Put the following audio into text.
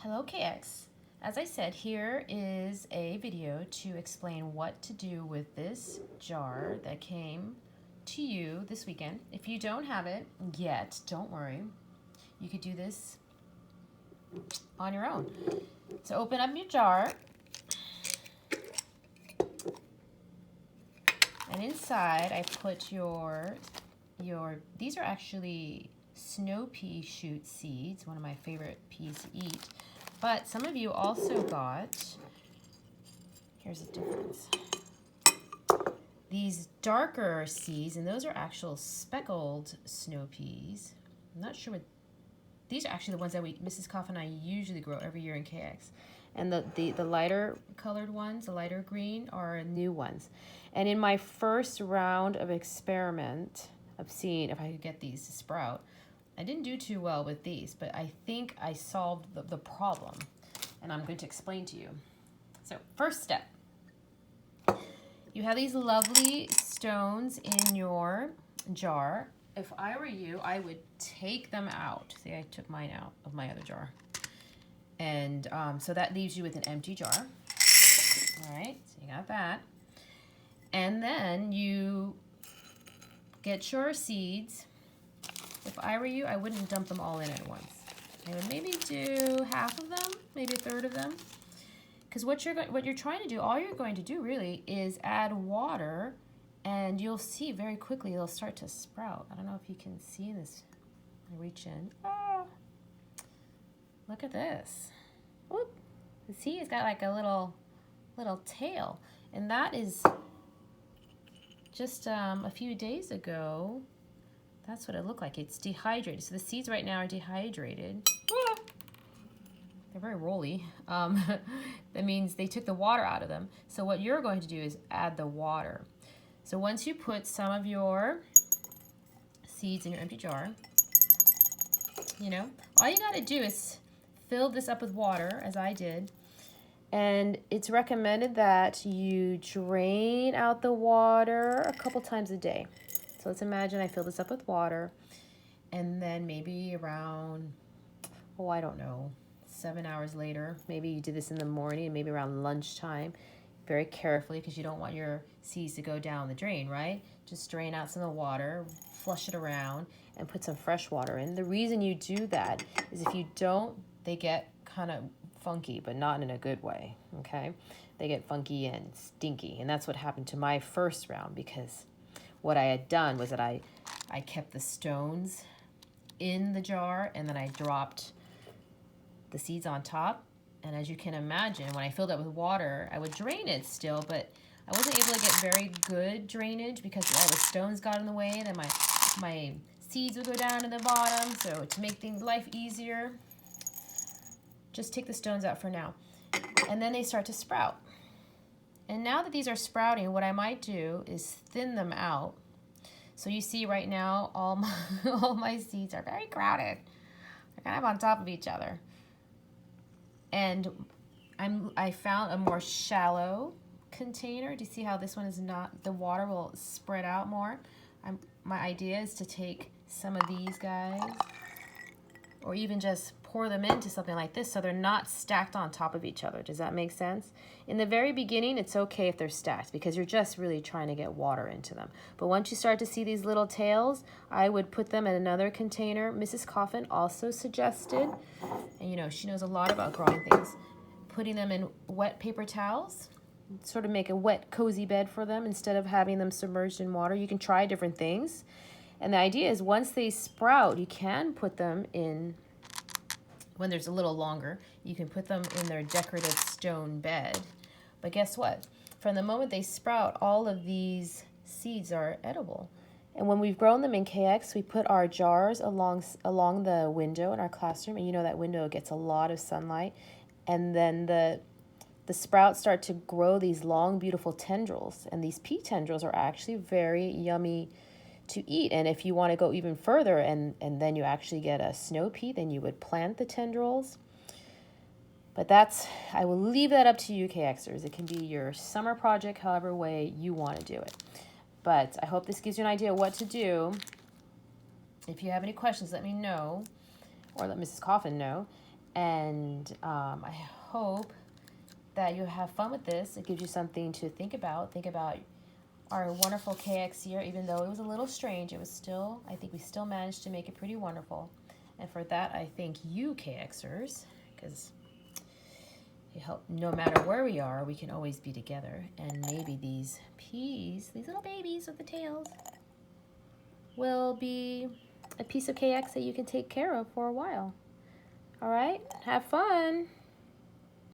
Hello KX. As I said, here is a video to explain what to do with this jar that came to you this weekend. If you don't have it yet, don't worry. You could do this on your own. So open up your jar, and inside I put your these are actually snow pea shoot seeds, one of my favorite peas to eat. But some of you also got, here's the difference, these darker seeds, and those are actual speckled snow peas. I'm not sure what, these are actually the ones that Mrs. Coffin and I usually grow every year in KX. And the lighter colored ones, the lighter green, are new ones. And in my first round of experiment of seeing if I could get these to sprout, I didn't do too well with these, but I think I solved the problem, and I'm going to explain to you. So first step, you have these lovely stones in your jar. If I were you, I would take them out. See, I took mine out of my other jar. And so that leaves you with an empty jar. All right, so you got that. And then you get your seeds. If I were you, I wouldn't dump them all in at once. I would maybe do half of them, maybe a third of them. Because what you're trying to do, all you're going to do really is add water, and you'll see very quickly they'll start to sprout. I don't know if you can see this. I reach in. Oh, look at this. Whoop. See, it's got like a little tail, and that is just a few days ago. That's what it looked like. It's dehydrated. So the seeds right now are dehydrated. They're very rolly. That means they took the water out of them. So what you're going to do is add the water. So once you put some of your seeds in your empty jar, all you got to do is fill this up with water, as I did. And it's recommended that you drain out the water a couple times a day. So let's imagine I fill this up with water, and then maybe around, I don't know, 7 hours later, maybe you did this in the morning, and maybe around lunchtime, very carefully, because you don't want your seeds to go down the drain, right? Just drain out some of the water, flush it around, and put some fresh water in. The reason you do that is if you don't, they get kind of funky, but not in a good way, okay? They get funky and stinky, and that's what happened to my first round, because what I had done was that I kept the stones in the jar, and then I dropped the seeds on top. And as you can imagine, when I filled it with water, I would drain it still, but I wasn't able to get very good drainage because all the stones got in the way, and then my seeds would go down to the bottom. So to make life easier, just take the stones out for now. And then they start to sprout. And now that these are sprouting, what I might do is thin them out. So you see right now, all my seeds are very crowded. They're kind of on top of each other. And I found a more shallow container. Do you see how this one is not, the water will spread out more? My idea is to take some of these guys, or even just pour them into something like this so they're not stacked on top of each other. Does that make sense? In the very beginning, it's okay if they're stacked because you're just really trying to get water into them. But once you start to see these little tails, I would put them in another container. Mrs. Coffin also suggested, and she knows a lot about growing things, putting them in wet paper towels, sort of make a wet, cozy bed for them instead of having them submerged in water. You can try different things. And the idea is once they sprout, you can put them in, when there's a little longer, you can put them in their decorative stone bed. But guess what? From the moment they sprout, all of these seeds are edible. And when we've grown them in KX, we put our jars along the window in our classroom, and that window gets a lot of sunlight. And then the sprouts start to grow these long, beautiful tendrils. And these pea tendrils are actually very yummy to eat. And if you want to go even further and then you actually get a snow pea, then you would plant the tendrils. But I will leave that up to you KXers. It can be your summer project, however way you want to do it. But I hope this gives you an idea what to do. If you have any questions, let me know, or let Mrs. Coffin know. And I hope that you have fun with this. It gives you something to think about. Think about our wonderful KX year. Even though it was a little strange, it was still, I think we still managed to make it pretty wonderful. And for that, I thank you, KXers, because you help. No matter where we are, we can always be together. And maybe these peas, these little babies with the tails, will be a piece of KX that you can take care of for a while. All right, have fun.